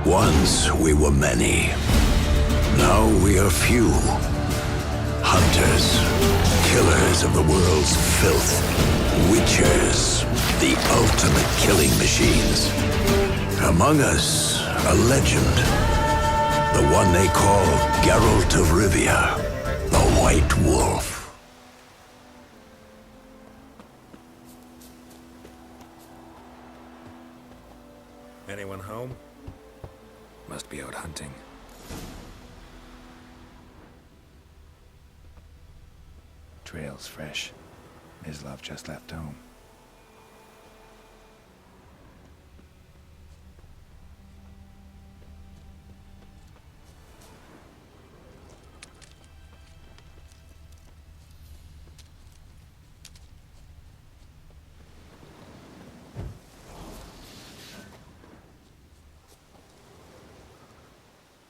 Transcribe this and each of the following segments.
Once we were many. Now we are few. Hunters, killers of the world's filth. Witchers, the ultimate killing machines. Among us, a legend. The one they call Geralt of Rivia, the White Wolf. Anyone home? Must be out hunting. Trail's fresh. Mislav just left home.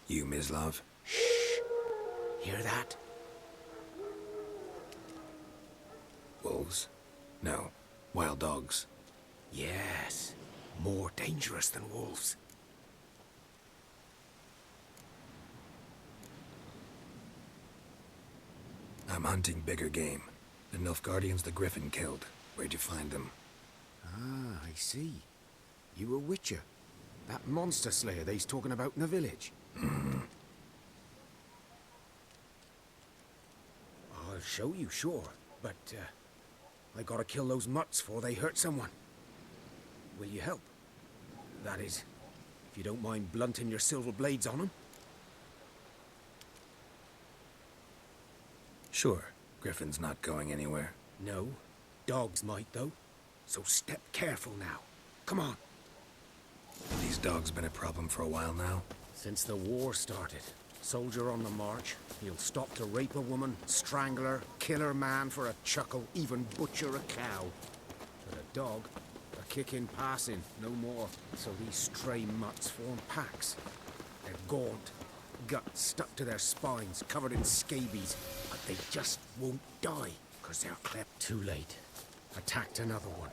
You, Mislav? Hear that? Wolves? No. Wild dogs. Yes. More dangerous than wolves. I'm hunting bigger game. The Nilfgaardians the Griffin killed. Where'd you find them? Ah, I see. You a witcher. That monster slayer they's talking about in the village. I'll show you, sure. But, I gotta kill those mutts before they hurt someone. Will you help? That is, if you don't mind blunting your silver blades on them. Sure. Griffin's not going anywhere. No. Dogs might, though. So step careful now. Come on. These dogs been a problem for a while now. Since the war started. Soldier on the march. He'll stop to rape a woman, strangle her, kill her man for a chuckle, even butcher a cow. But a dog, a kick in passing, no more. So these stray mutts form packs. They're gaunt, guts stuck to their spines, covered in scabies. But they just won't die, because they're clept. Too late. Attacked another one.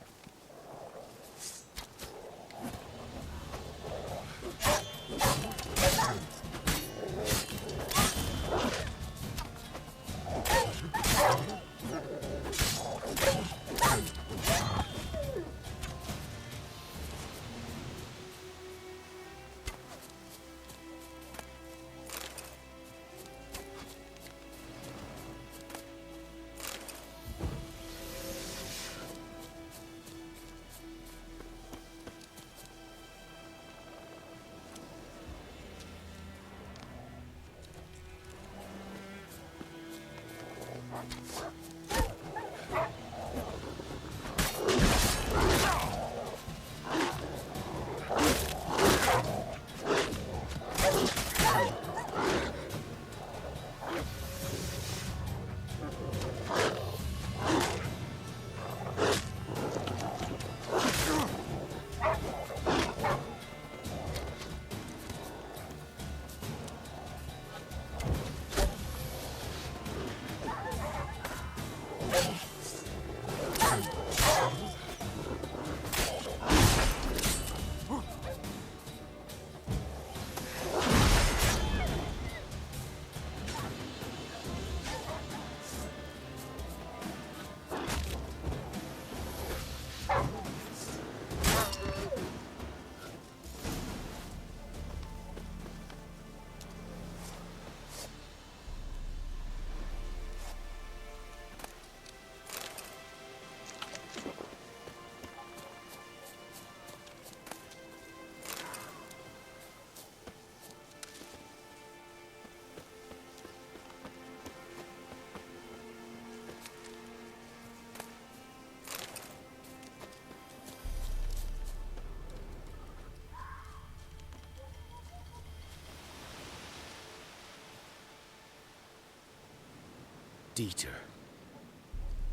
Dieter.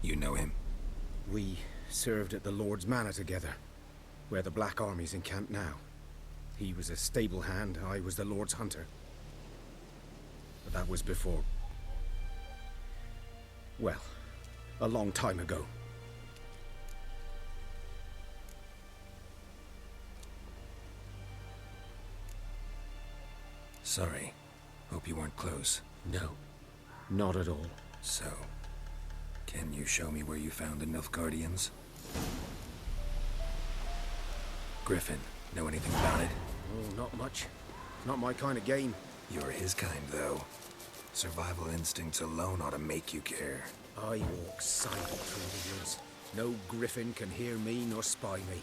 You know him? We served at the Lord's Manor together, where the Black Army's encamped now. He was a stable hand, I was the Lord's hunter. But that was before... well, a long time ago. Sorry. Hope you weren't close. No, not at all. So, can you show me where you found the Nilfgaardians? Griffin, know anything about it? Oh, not much. Not my kind of game. You're his kind, though. Survival instincts alone ought to make you care. I walk silent through the woods. No griffin can hear me nor spy me.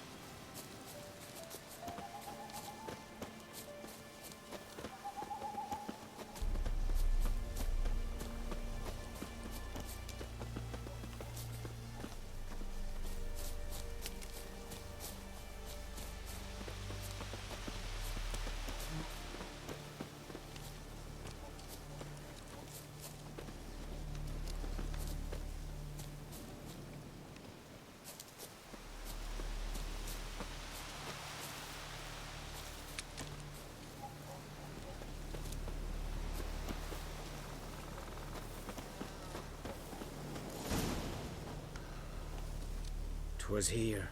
Was here.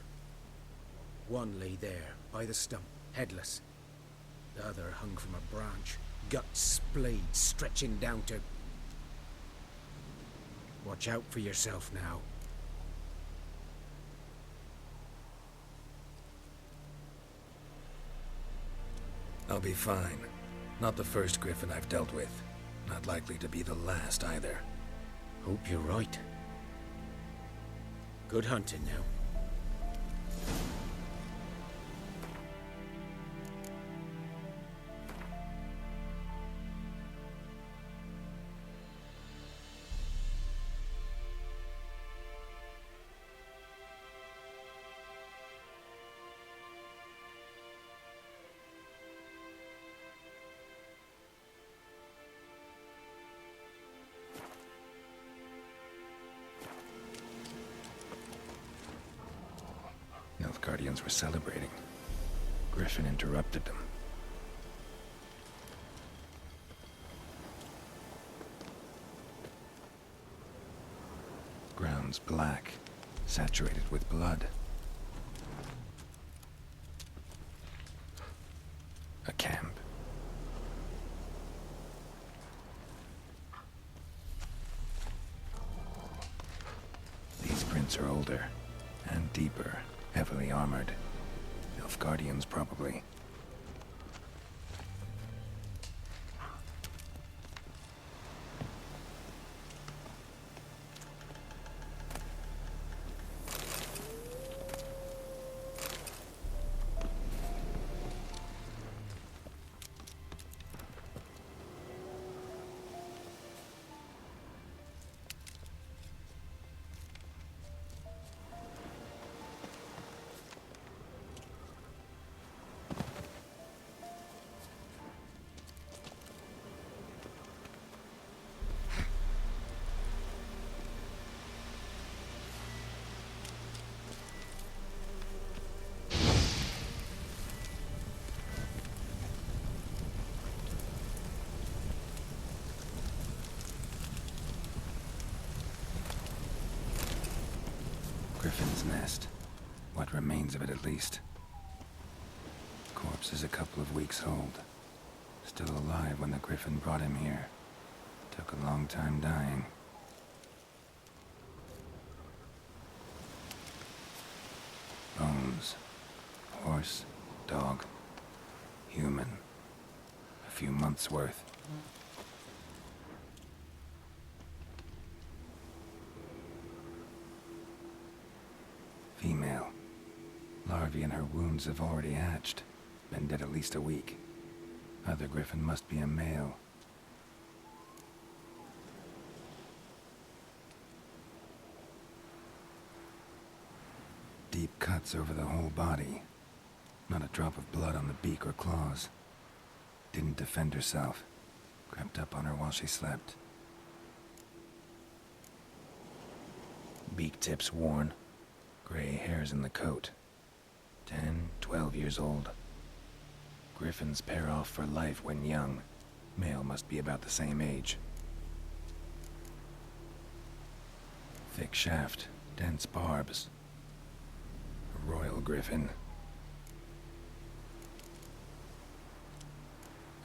One lay there, by the stump, headless. The other hung from a branch, guts splayed, stretching down to... Watch out for yourself now. I'll be fine. Not the first griffin I've dealt with. Not likely to be the last either. Hope you're right. Good hunting now. Nilfgaardians were celebrating. Griffin interrupted them. Ground's black, saturated with blood. A camp. These prints are older and deeper. Heavily armored. Nilfgaardians, probably. Griffin's nest. What remains of it, at least. Corpse is a couple of weeks old. Still alive when the Griffin brought him here. Took a long time dying. Bones. Horse, dog, human. A few months' worth. Female. Larvae in her wounds have already hatched. Been dead at least a week. Other Griffin must be a male. Deep cuts over the whole body. Not a drop of blood on the beak or claws. Didn't defend herself. Crept up on her while she slept. Beak tips worn. Gray hairs in the coat. 10, 12 years old. Griffins pair off for life when young. Male must be about the same age. Thick shaft, dense barbs. A royal griffin.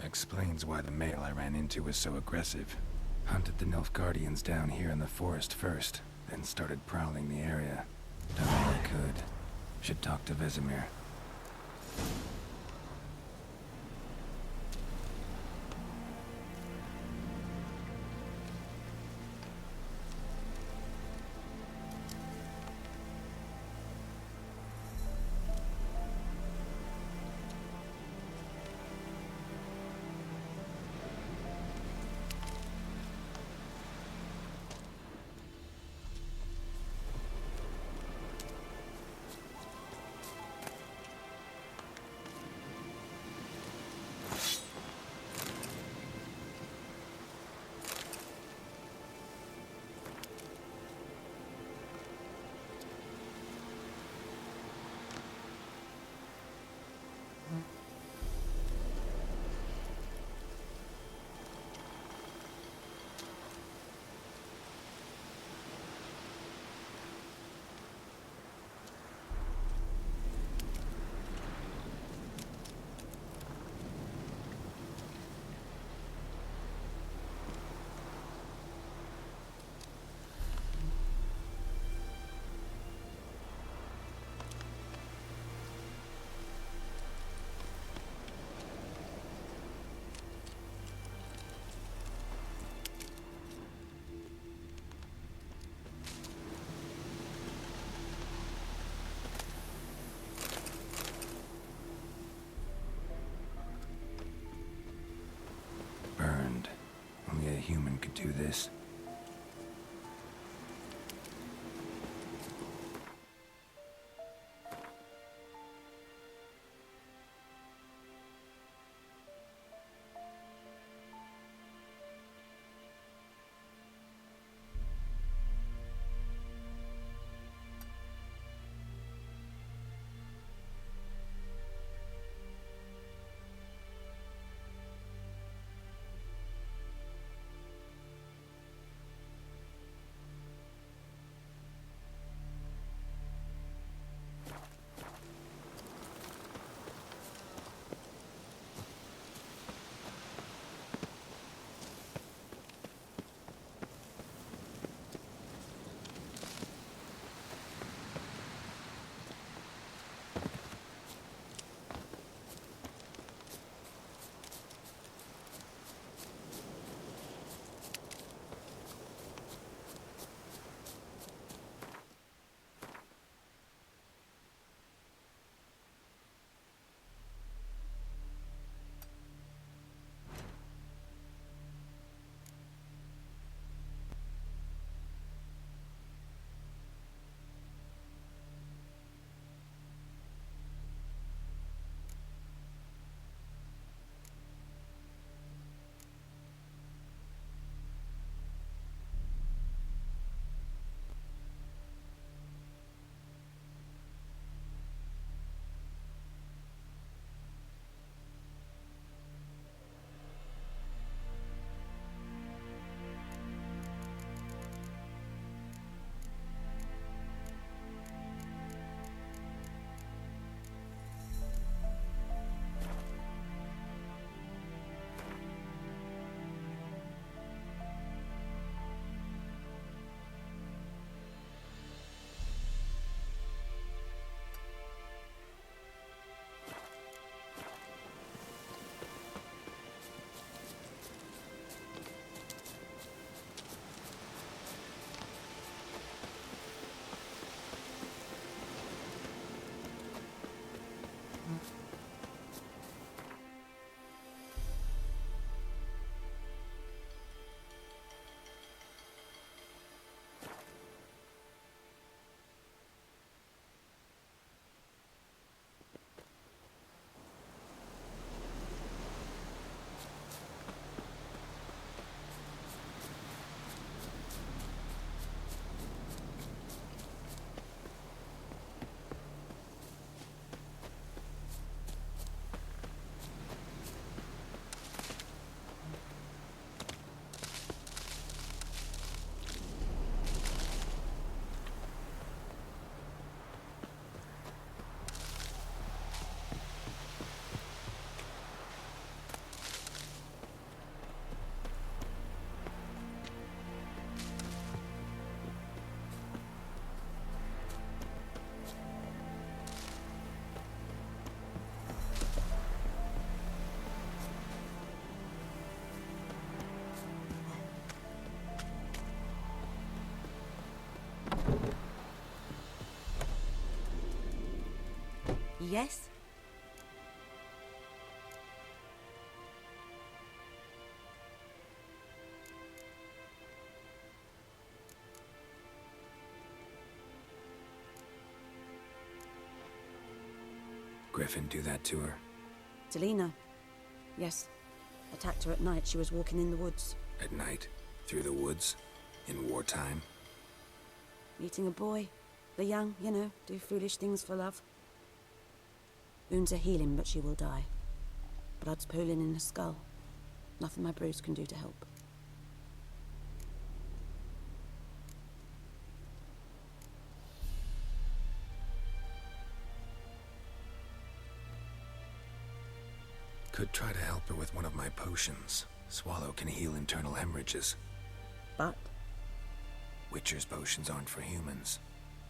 A Explains why the male I ran into was so aggressive. Hunted the Nilfgaardians down here in the forest first, then started prowling the area. Done all I could. Should talk to Vesemir. Burned. Only a human could do this. Yes? Griffin do that to her? Delina? Yes. Attacked her at night. She was walking in the woods. At night? Through the woods? In wartime? Meeting a boy. The young, you know, do foolish things for love. Wounds are healing, but she will die. Blood's pooling in her skull. Nothing my bruise can do to help. Could try to help her with one of my potions. Swallow can heal internal hemorrhages. But Witcher's potions aren't for humans.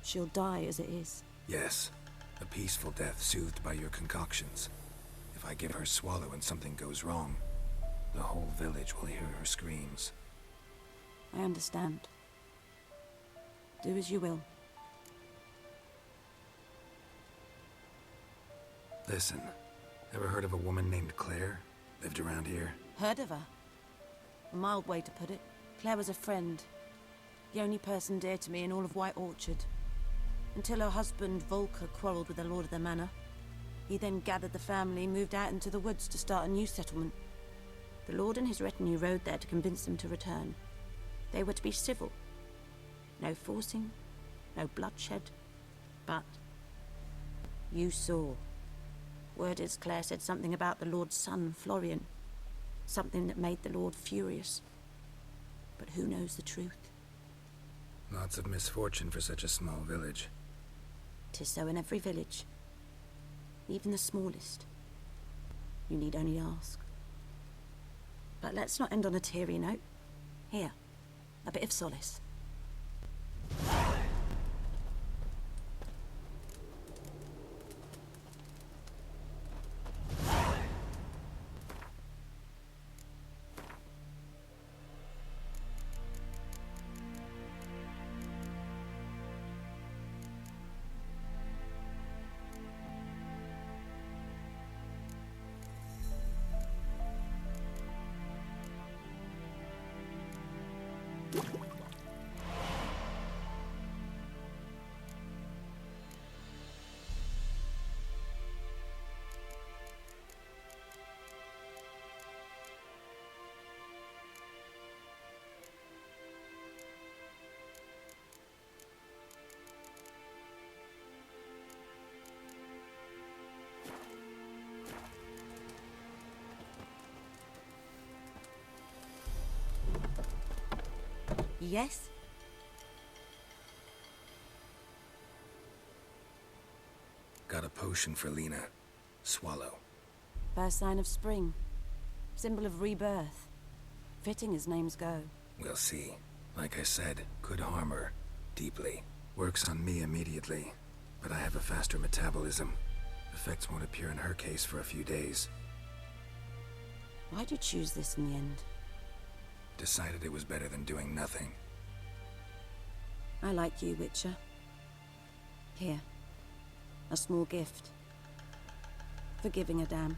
she'll die as it is. Yes, a peaceful death soothed by your concoctions. If I give her Swallow and something goes wrong, the whole village will hear her screams. I understand. Do as you will. Listen, ever heard of a woman named Claire? Lived around here? Heard of her? A mild way to put it. Claire was a friend. The only person dear to me in all of White Orchard. Until her husband, Volker, quarreled with the lord of the manor. He then gathered the family, moved out into the woods to start a new settlement. The lord and his retinue rode there to convince them to return. They were to be civil. No forcing, no bloodshed. But you saw. Word is Claire said something about the lord's son, Florian. Something that made the lord furious. But who knows the truth? Lots of misfortune for such a small village. 'Tis so in every village. Even the smallest. You need only ask. But let's not end on a teary note. Here, a bit of solace. Yes? Got a potion for Lena. Swallow. First sign of spring. Symbol of rebirth. Fitting as names go. We'll see. Like I said, could harm her. Deeply. Works on me immediately. But I have a faster metabolism. Effects won't appear in her case for a few days. Why'd you choose this in the end? Decided it was better than doing nothing. I like you, Witcher. Here. A small gift. For giving a damn.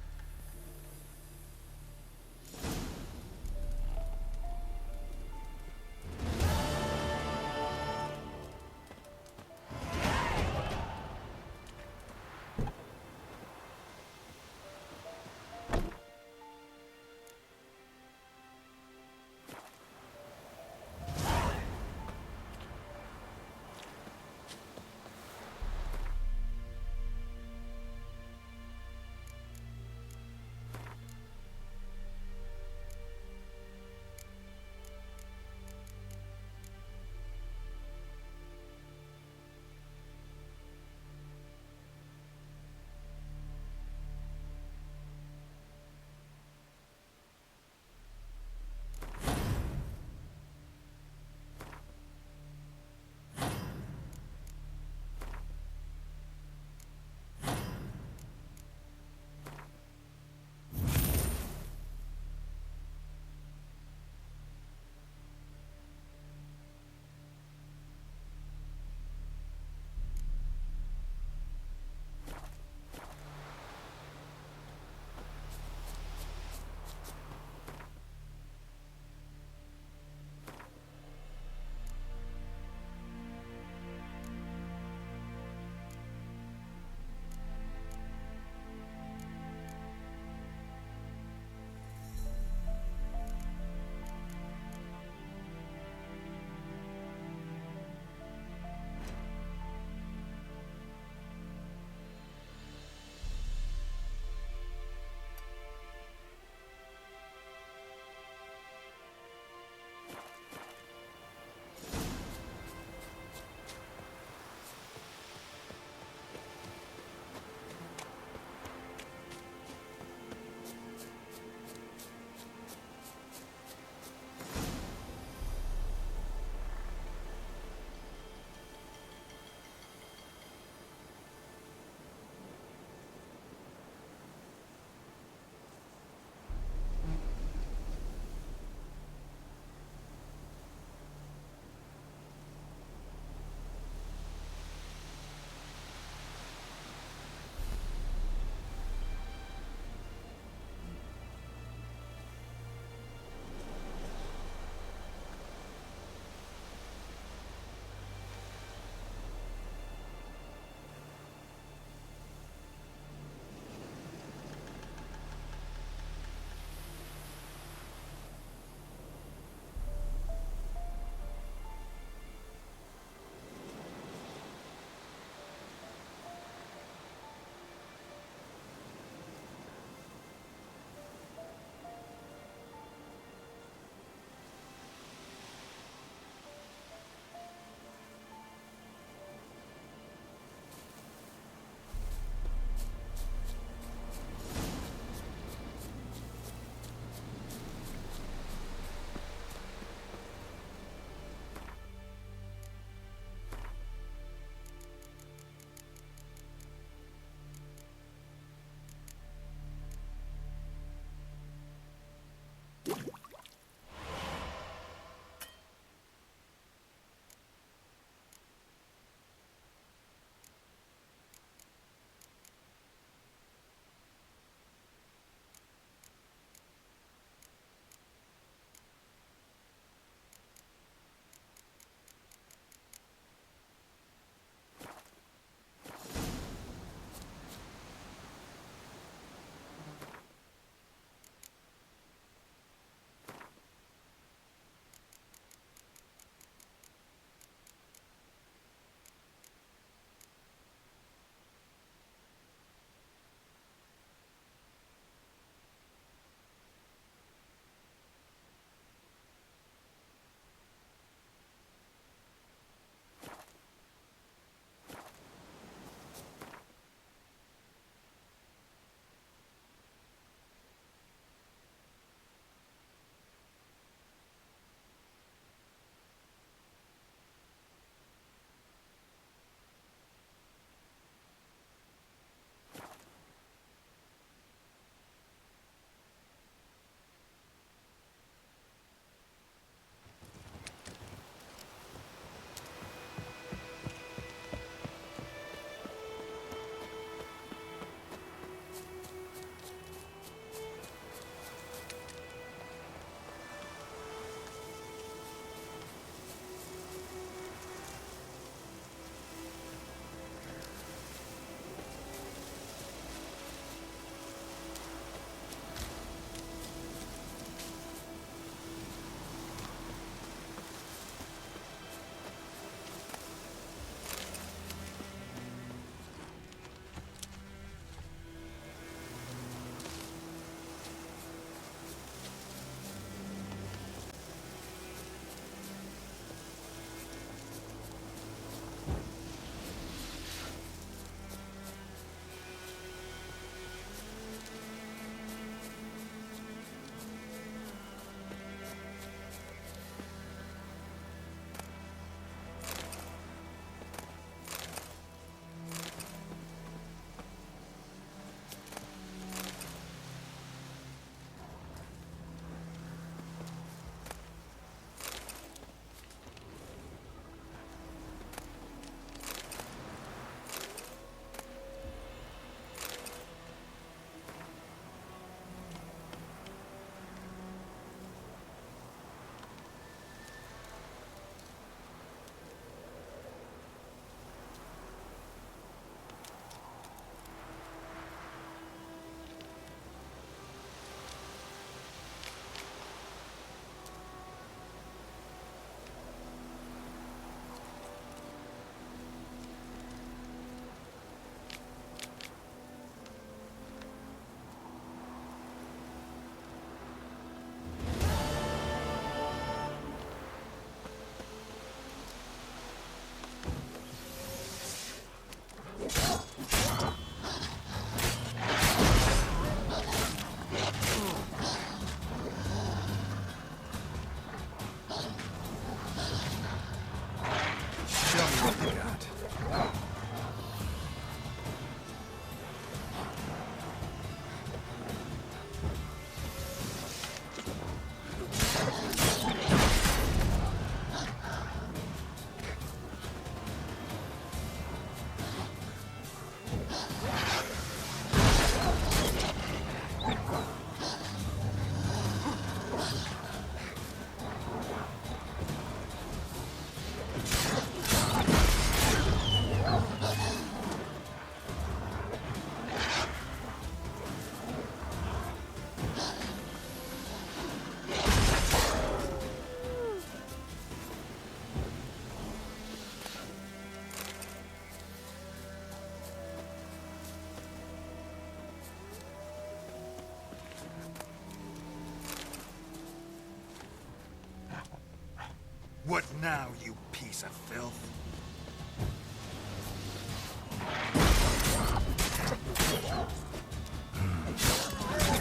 What now, you piece of filth?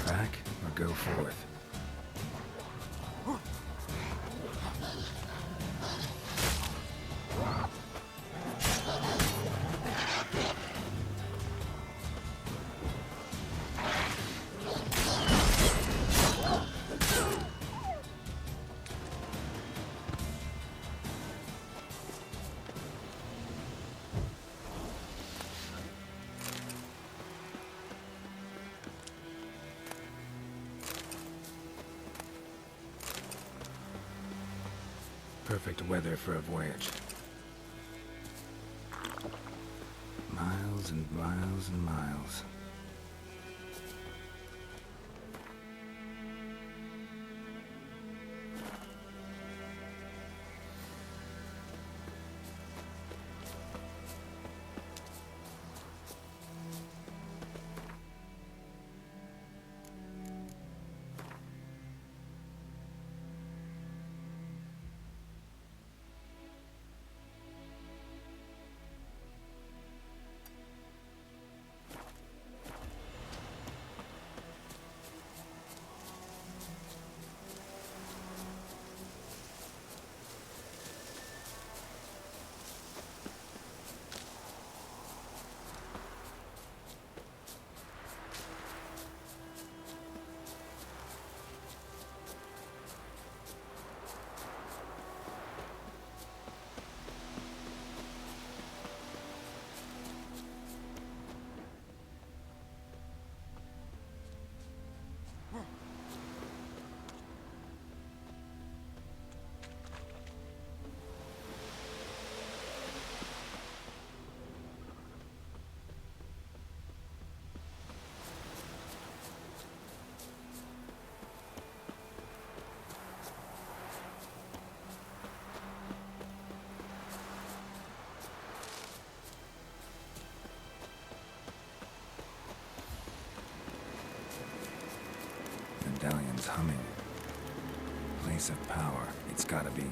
Back or go forth? Perfect weather for a voyage. Miles and miles and miles. Medallion's humming. Place of power, it's gotta be.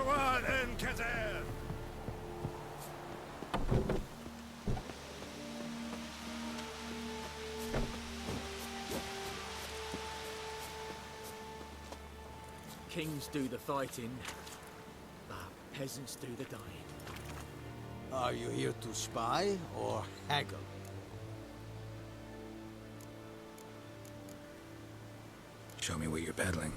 Forward, Enketer! Kings do the fighting, but peasants do the dying. Are you here to spy or haggle? Show me what you're peddling.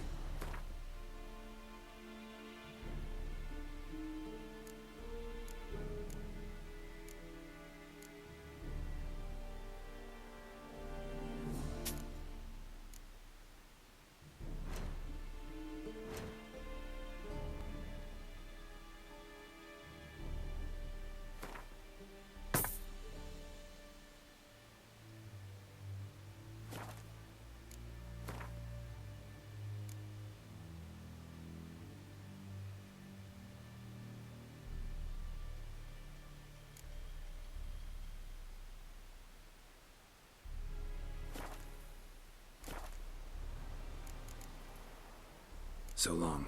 So long.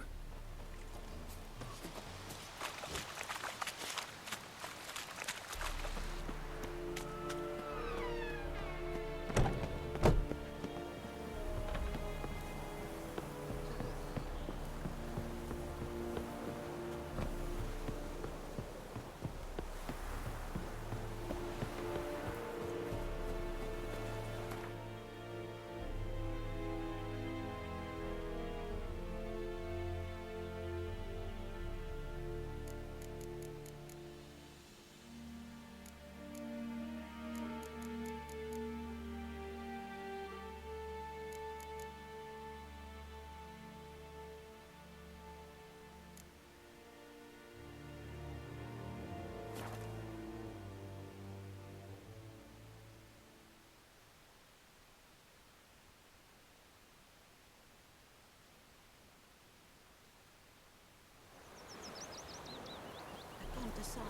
I can't decide.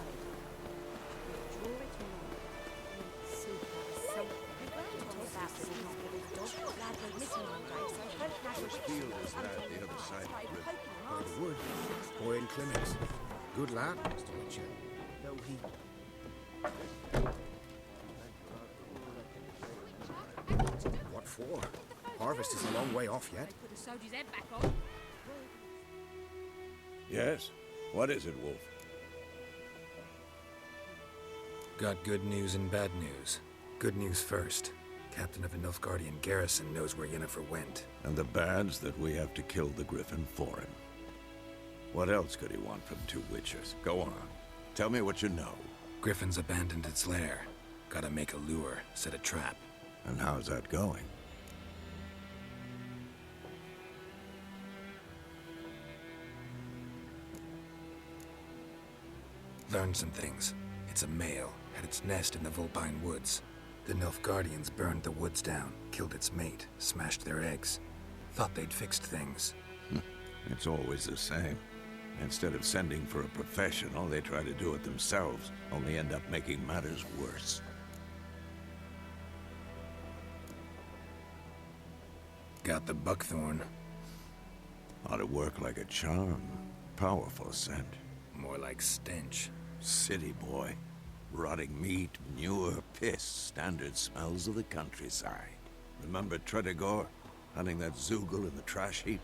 Withdraw it or not. See if there is something. The ground told about this is not good as dog. Lad went missing one day, so French national Field is that the other side of the river. By the wood. Boy in Clements. Good lad, Mr. Witcher. Though he... What for? Harvest is a long way off yet. Put the soldier's head back on. Yes? What is it, Wolf? Got good news and bad news. Good news first. Captain of a Nilfgaardian garrison knows where Yennefer went. And the bad's that we have to kill the Griffin for him. What else could he want from two witchers? Go on. Tell me what you know. Griffin's abandoned its lair. Gotta make a lure, set a trap. And how's that going? Learned some things. It's a male, had its nest in the Vulpine Woods. The Nilfgaardians burned the woods down, killed its mate, smashed their eggs. Thought they'd fixed things. It's always the same. Instead of sending for a professional, they try to do it themselves, only end up making matters worse. Got the buckthorn. Ought to work like a charm. Powerful scent. More like stench. City boy. Rotting meat, manure, piss, standard smells of the countryside. Remember Tredegor? Hunting that Zoogle in the trash heap?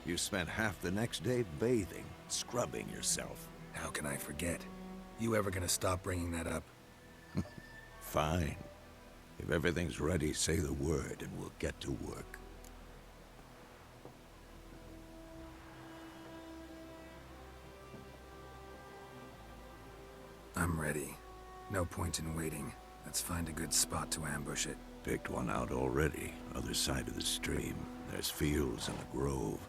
You spent half the next day bathing, scrubbing yourself. How can I forget? You ever gonna stop bringing that up? Fine. If everything's ready, say the word and we'll get to work. I'm ready. No point in waiting. Let's find a good spot to ambush it. Picked one out already, other side of the stream. There's fields and a grove.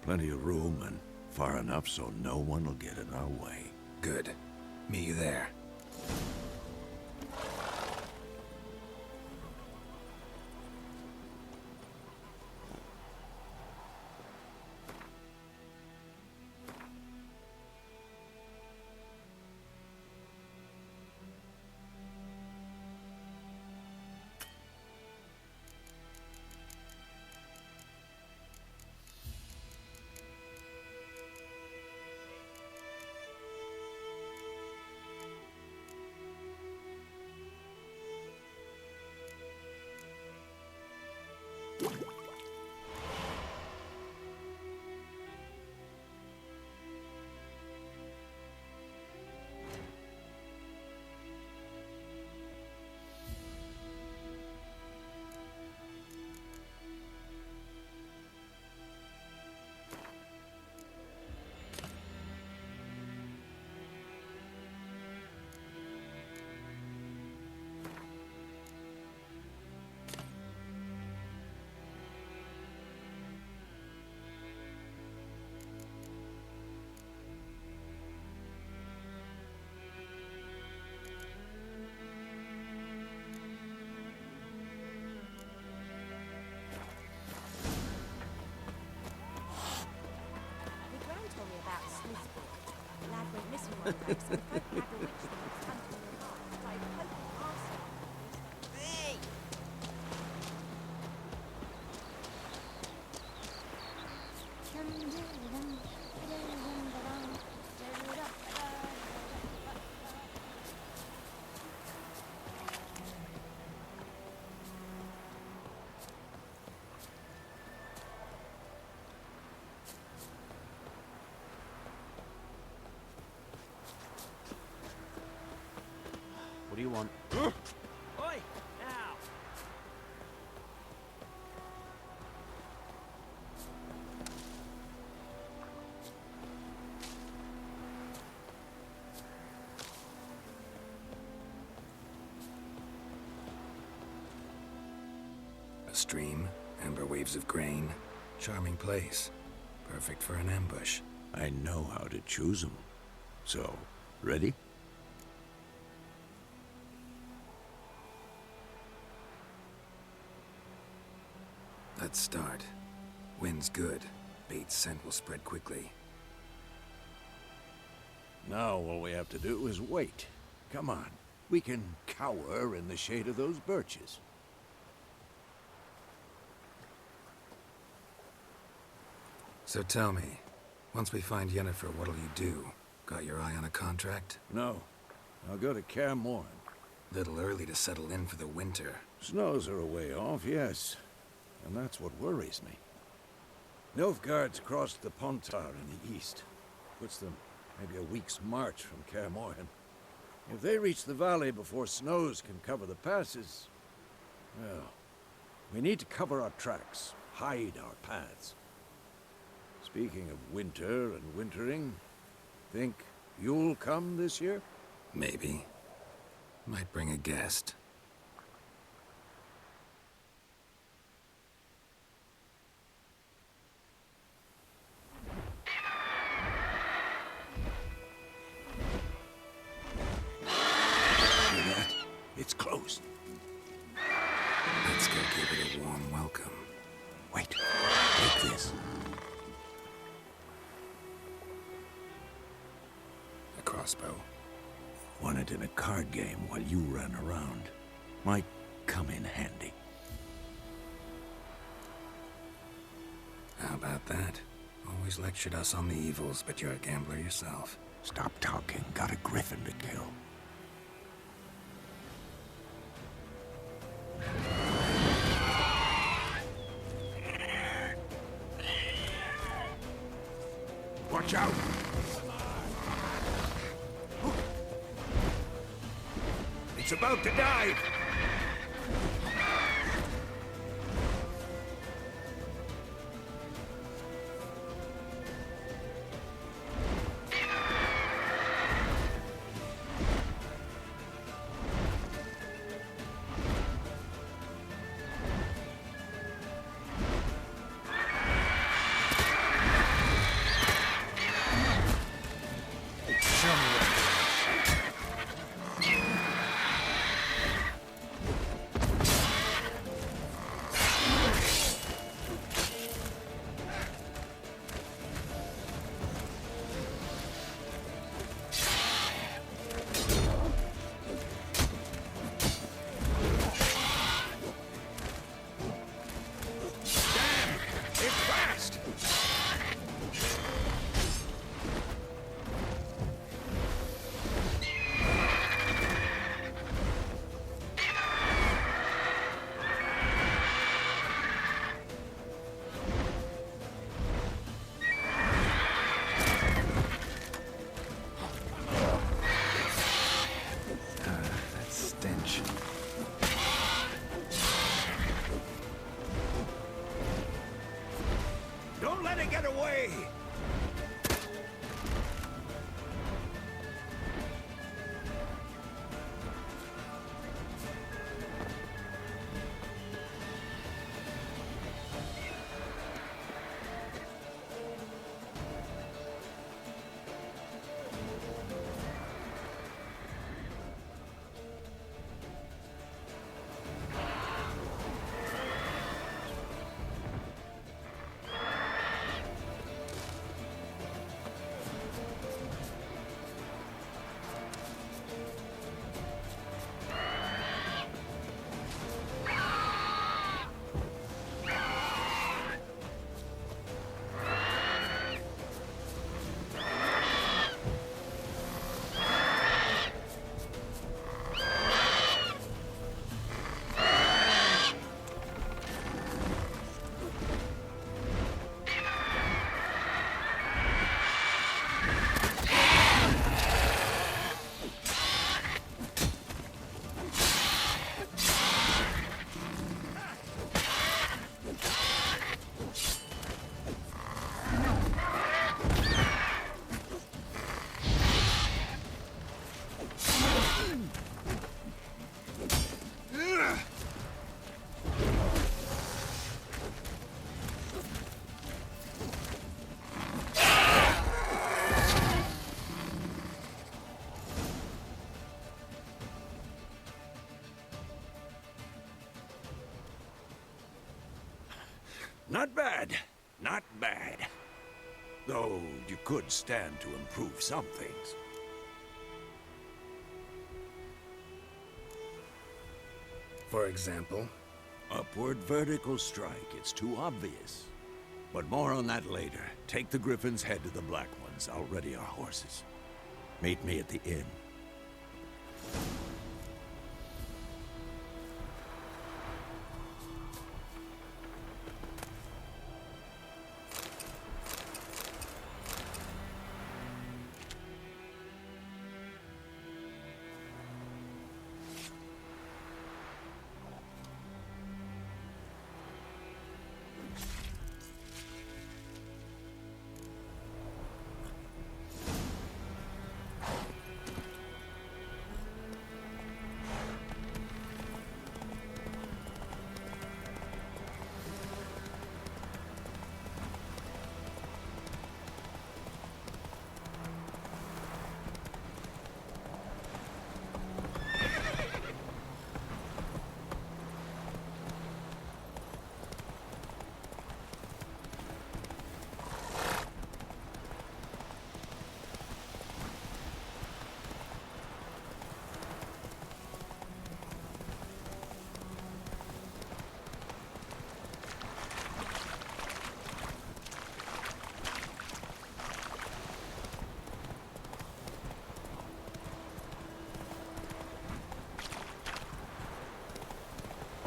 Plenty of room and far enough so no one will get in our way. Good. Meet you there. What do you want? Oi! Now! A stream, amber waves of grain. Charming place. Perfect for an ambush. I know how to choose them. So, ready? Let's start. Wind's good. Bait's scent will spread quickly. Now all we have to do is wait. Come on. We can cower in the shade of those birches. So tell me, once we find Yennefer, what'll you do? Got your eye on a contract? No. I'll go to Kaer Morhen. Little early to settle in for the winter. Snows are a way off, yes. And that's what worries me. Nilfgaard's crossed the Pontar in the east. Puts them maybe a week's march from Kaer Morhen. If they reach the valley before snows can cover the passes, well, we need to cover our tracks, hide our paths. Speaking of winter and wintering, think you'll come this year? Maybe. Might bring a guest. Hear that? It's close. Let's go give it a warm welcome. Wait, take this. A crossbow. Won it in a card game while you ran around. Might come in handy. How about that? Always lectured us on the evils, but you're a gambler yourself. Stop talking. Got a griffin to kill. Watch out! It's about to dive! Don't let it get away! Not bad. Not bad. Though you could stand to improve some things. For example? Upward vertical strike. It's too obvious. But more on that later. Take the Griffin's head to the Black Ones. I'll ready our horses. Meet me at the inn.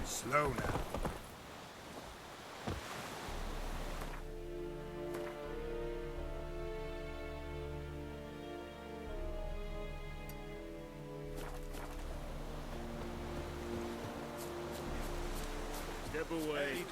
Slow now. Step away.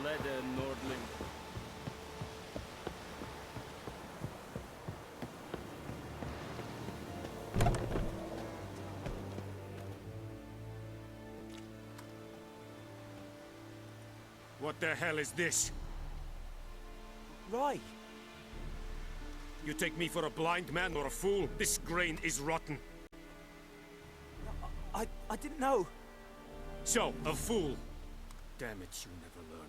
Leder Nordling. What the hell is this? Right. You take me for a blind man or a fool? This grain is rotten. I didn't know. So, a fool. Damn it, you never learn.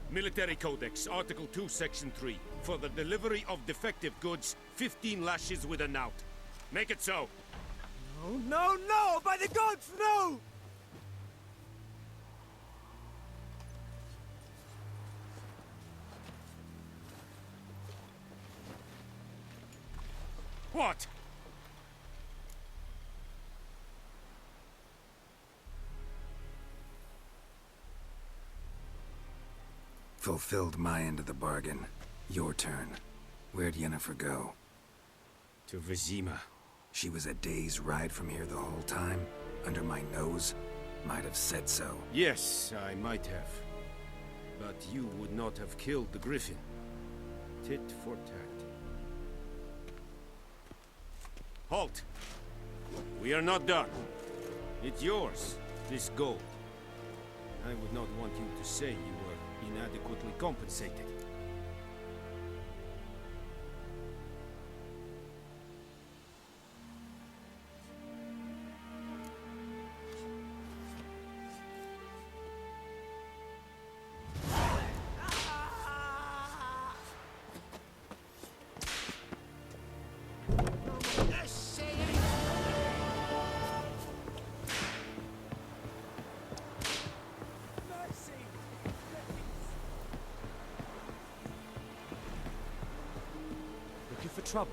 Military Codex, Article 2, Section 3. For the delivery of defective goods, 15 lashes with a knout. Make it so. No, no, no! By the gods, no! What? Fulfilled my end of the bargain. Your turn. Where'd Yennefer go? To Vizima. She was a day's ride from here the whole time? Under my nose? Might have said so. Yes, I might have. But you would not have killed the griffin. Tit for tat. Halt! We are not done. It's yours, this gold. I would not want you to say you were inadequately compensated. Looking for trouble?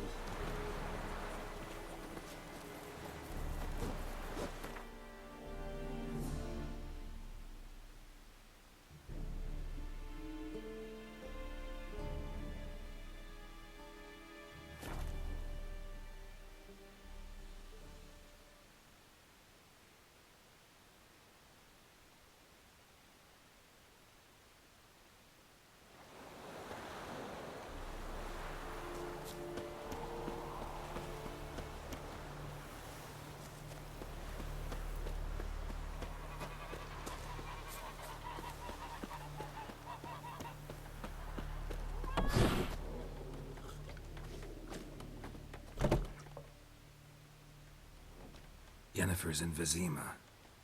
Yennefer's in Vizima.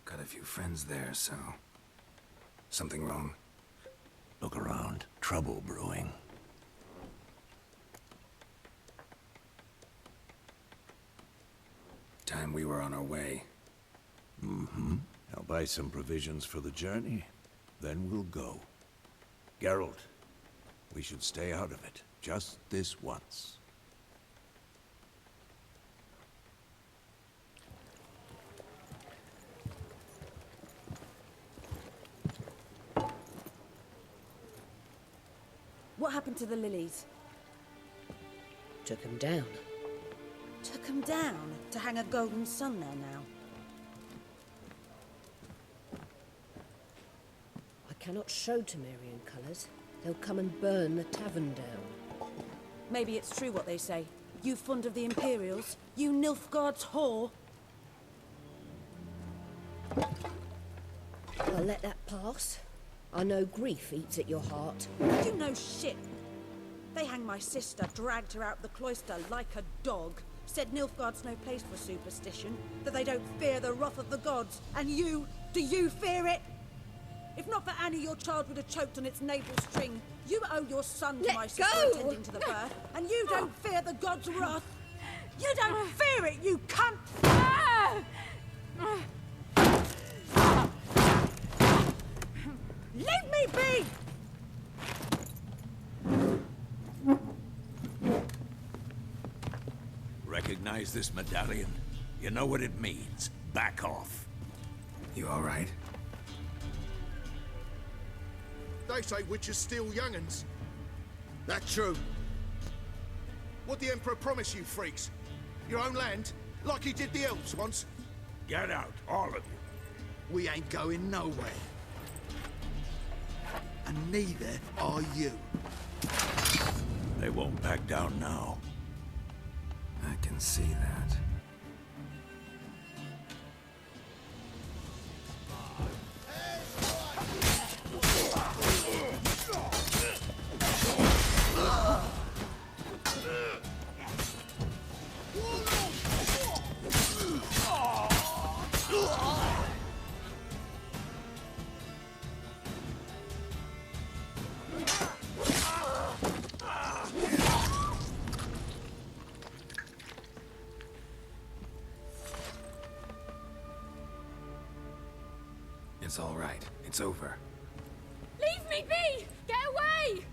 Got a few friends there, so... Something wrong? Look around. Trouble brewing. Time we were on our way. Mm-hmm. I'll buy some provisions for the journey. Then we'll go. Geralt, we should stay out of it. Just this once. What happened to the lilies? Took him down. Took them down to hang a golden sun there now. I cannot show Temerian colours. They'll come and burn the tavern down. Maybe it's true what they say. You fond of the Imperials? You Nilfgaard's whore? I'll let that pass. I know grief eats at your heart. You know shit. They hanged my sister, dragged her out of the cloister like a dog. Said Nilfgaard's no place for superstition, that they don't fear the wrath of the gods. And you, do you fear it? If not for Annie, your child would have choked on its navel string. You owe your son to my sister attending to the birth, and you don't fear the gods' wrath. You don't fear it, you cunt! Leave me be! Recognize this medallion? You know what it means. Back off. You all right? They say witches steal young'uns. That true. What the Emperor promise you, freaks? Your own land? Like he did the elves once? Get out, all of you. We ain't going nowhere. And neither are you. They won't back down now. I can see that. It's all right. It's over. Leave me be! Get away!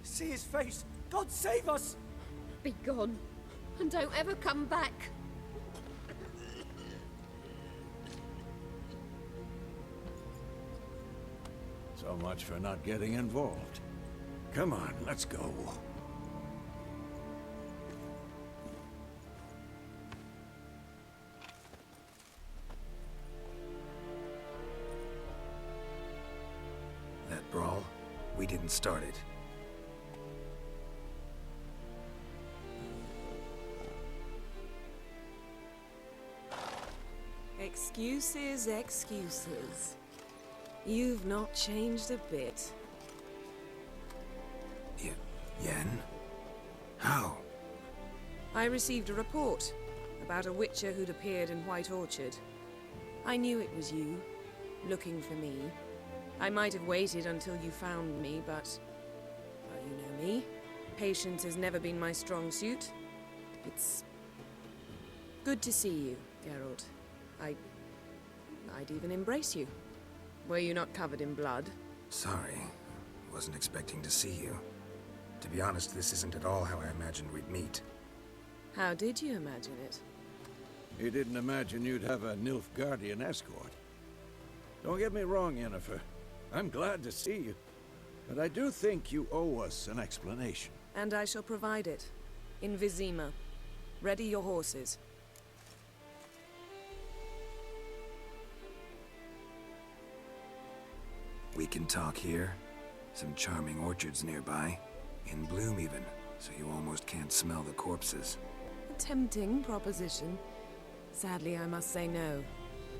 See his face! God save us! Be gone, and don't ever come back. So much for not getting involved. Come on, let's go. That brawl, we didn't start it. Excuses, excuses. You've not changed a bit. Yen? How? I received a report about a witcher who'd appeared in White Orchard. I knew it was you, looking for me. I might have waited until you found me, but... well, you know me. Patience has never been my strong suit. It's... good to see you, Geralt. I'd even embrace you. Were you not covered in blood? Sorry. Wasn't expecting to see you. To be honest, this isn't at all how I imagined we'd meet. How did you imagine it? You didn't imagine you'd have a Nilfgaardian escort. Don't get me wrong, Yennefer. I'm glad to see you. But I do think you owe us an explanation. And I shall provide it. In Vizima. Ready your horses. We can talk here. Some charming orchards nearby. In bloom even, so you almost can't smell the corpses. A tempting proposition. Sadly, I must say no.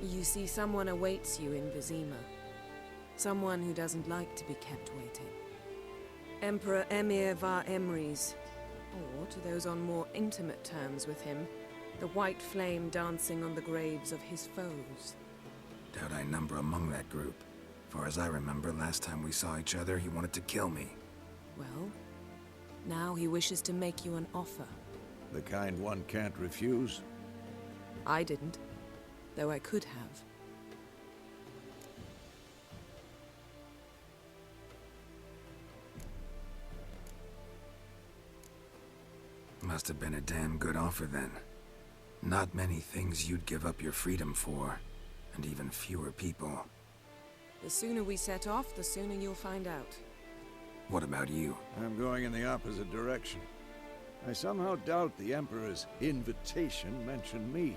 You see, someone awaits you in Vizima. Someone who doesn't like to be kept waiting. Emperor Emir var Emrys. Or, to those on more intimate terms with him, the white flame dancing on the graves of his foes. Doubt I number among that group. Far as I remember, last time we saw each other, he wanted to kill me. Well, now he wishes to make you an offer. The kind one can't refuse? I didn't, though I could have. Must have been a damn good offer then. Not many things you'd give up your freedom for, and even fewer people. The sooner we set off, the sooner you'll find out. What about you? I'm going in the opposite direction. I somehow doubt the Emperor's invitation mentioned me.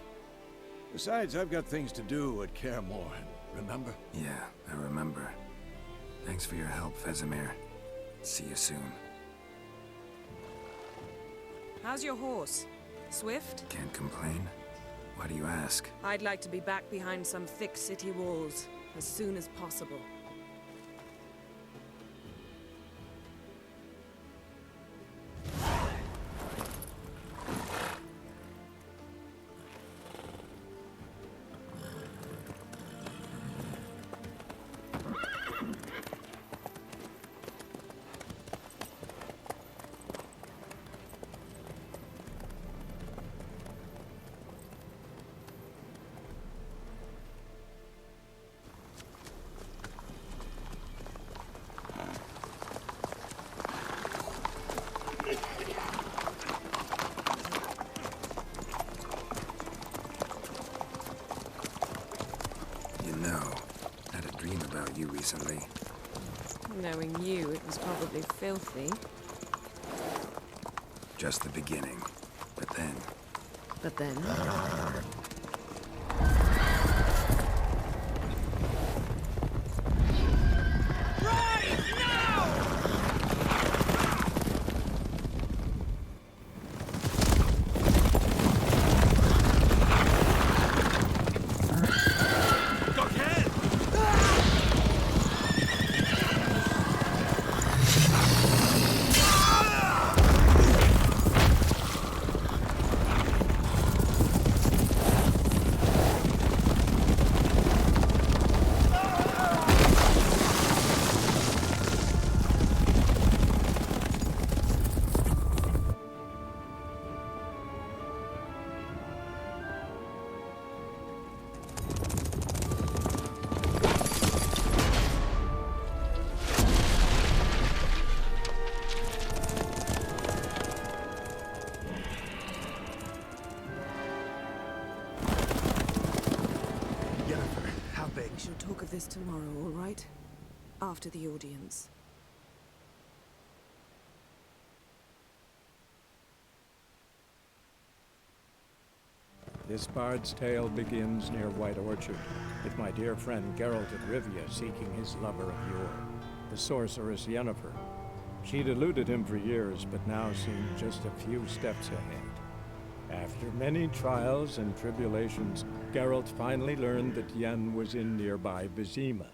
Besides, I've got things to do at Kaer Morhen, remember? Yeah, I remember. Thanks for your help, Vesemir. See you soon. How's your horse? Swift? Can't complain. Why do you ask? I'd like to be back behind some thick city walls as soon as possible. You recently. Knowing you, it was probably filthy. Just the beginning. But then... But then? Yennefer, how big? We shall talk of this tomorrow, all right? After the audience. This bard's tale begins near White Orchard, with my dear friend Geralt of Rivia seeking his lover of yore, the sorceress Yennefer. She'd eluded him for years, but now seemed just a few steps ahead. After many trials and tribulations, Geralt finally learned that Yen was in nearby Vizima.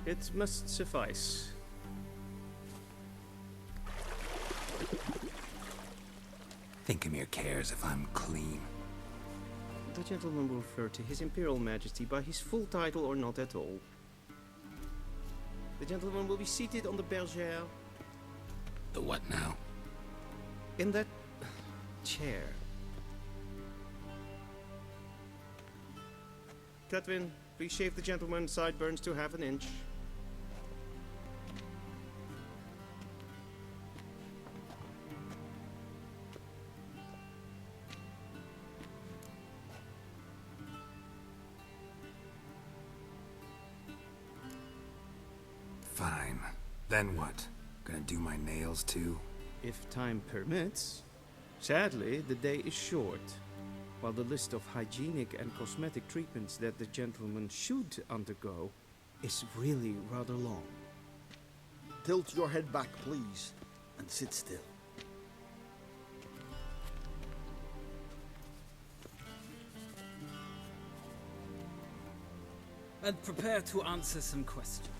It must suffice. Thinkemere cares if I'm clean. The gentleman will refer to His Imperial Majesty by his full title or not at all. The gentleman will be seated on the bergère. The what now? In that chair. Cletwin, please shave the gentleman's sideburns to half an inch. Fine. Then what? Gonna do my nails too? If time permits. Sadly, the day is short, while the list of hygienic and cosmetic treatments that the gentleman should undergo is really rather long. Tilt your head back, please, and sit still. And prepare to answer some questions.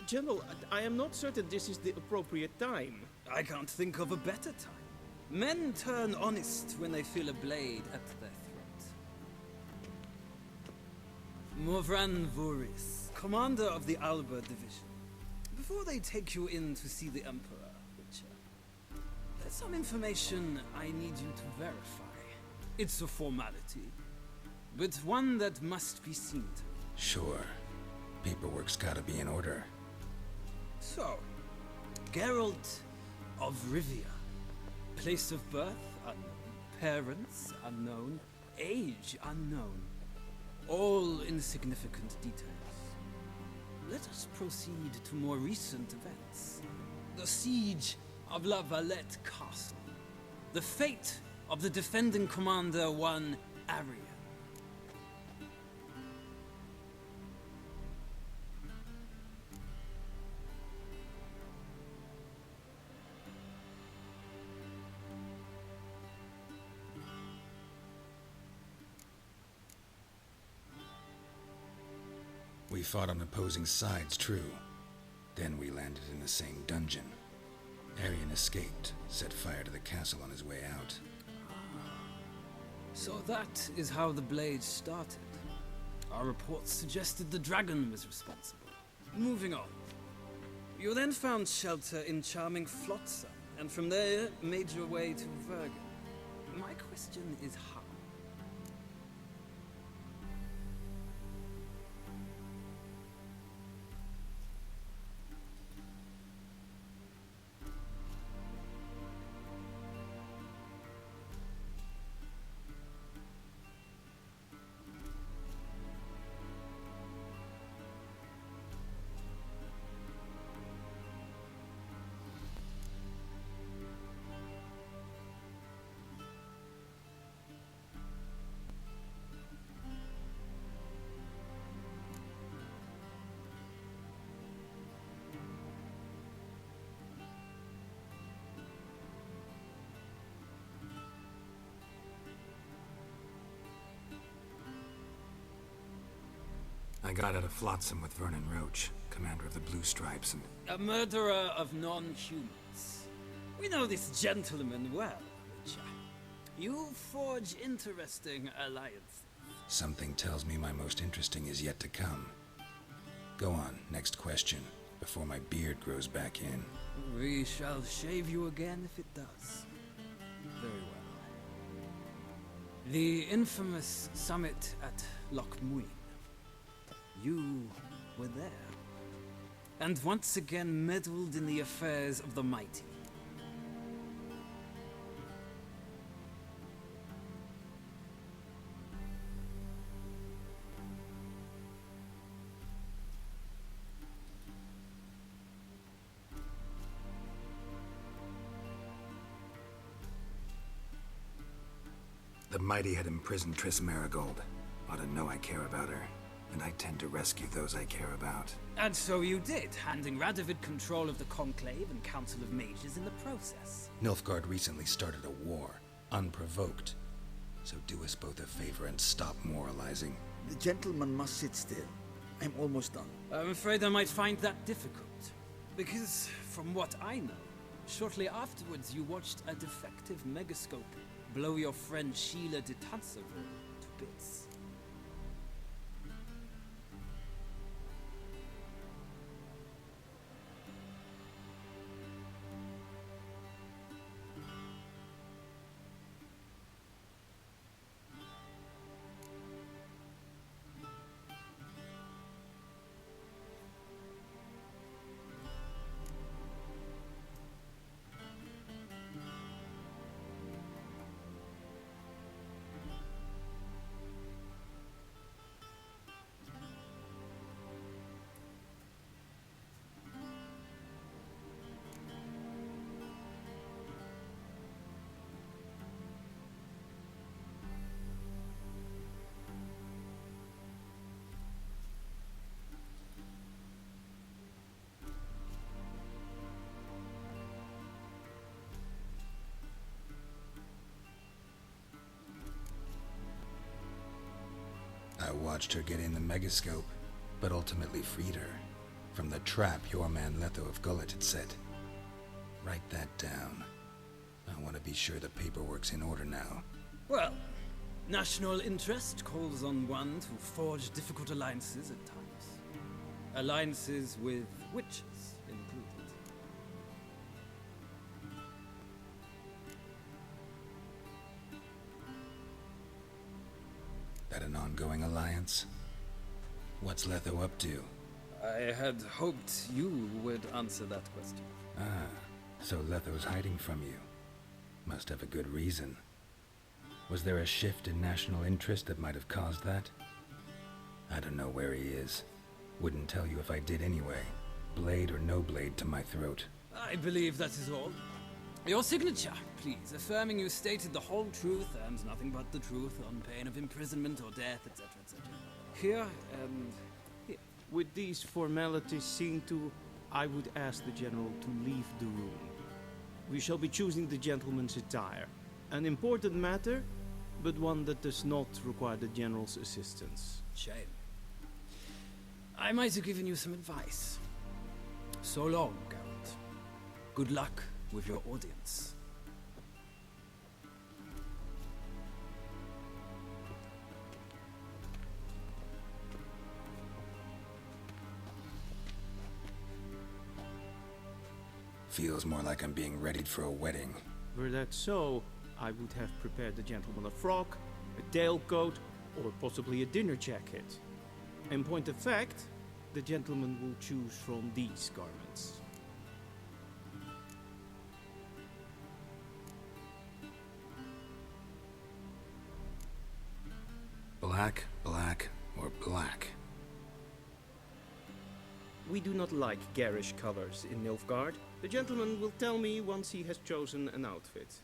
General, I am not certain this is the appropriate time. I can't think of a better time. Men turn honest when they feel a blade at their throat. Morvran Voris, commander of the Alba Division. Before they take you in to see the Emperor, Witcher, there's some information I need you to verify. It's a formality, but one that must be seen to. Sure. Paperwork's gotta be in order. So, Geralt of Rivia. Place of birth unknown. Parents unknown. Age unknown. All insignificant details. Let us proceed to more recent events. The siege of La Valette Castle. The fate of the defending commander, one Arian. We fought on opposing sides, true. Then we landed in the same dungeon. Arian escaped, set fire to the castle on his way out. So that is how the blade started. Our reports suggested the dragon was responsible. Moving on. You then found shelter in charming Flotsam, and from there made your way to Vergen. My question is how? I got out of Flotsam with Vernon Roach, commander of the Blue Stripes, and... A murderer of non-humans. We know this gentleman well, Witcher. You forge interesting alliances. Something tells me my most interesting is yet to come. Go on, next question, before my beard grows back in. We shall shave you again if it does. Very well. The infamous summit at Loch Muin. You were there. And once again meddled in the affairs of the mighty. The mighty had imprisoned Triss Marigold. Ought to know I care about her, and I tend to rescue those I care about. And so you did, handing Radovid control of the Conclave and Council of Mages in the process. Nilfgaard recently started a war, unprovoked. So do us both a favor and stop moralizing. The gentleman must sit still. I'm almost done. I'm afraid I might find that difficult. Because, from what I know, shortly afterwards you watched a defective megascope blow your friend Sheila de Tanserville to bits. I watched her get in the megascope, but ultimately freed her from the trap your man Letho of Gullet had set. Write that down. I want to be sure the paperwork's in order now. Well, national interest calls on one to forge difficult alliances at times. Alliances with witches included. That an ongoing alliance? What's Letho up to? I had hoped you would answer that question. Ah, so Letho's hiding from you. Must have a good reason. Was there a shift in national interest that might have caused that? I don't know where he is. Wouldn't tell you if I did anyway. Blade or no blade to my throat. I believe that is all. Your signature, please, affirming you stated the whole truth and nothing but the truth on pain of imprisonment or death, etc., etc. Here and here. With these formalities seen to, I would ask the General to leave the room. We shall be choosing the gentleman's attire. An important matter, but one that does not require the General's assistance. Shame. I might have given you some advice. So long, Geralt. Good luck with your audience. Feels more like I'm being readied for a wedding. Were that so, I would have prepared the gentleman a frock, a tailcoat, or possibly a dinner jacket. In point of fact, the gentleman will choose from these garments. Black, black, or black? We do not like garish colors in Nilfgaard. The gentleman will tell me once he has chosen an outfit.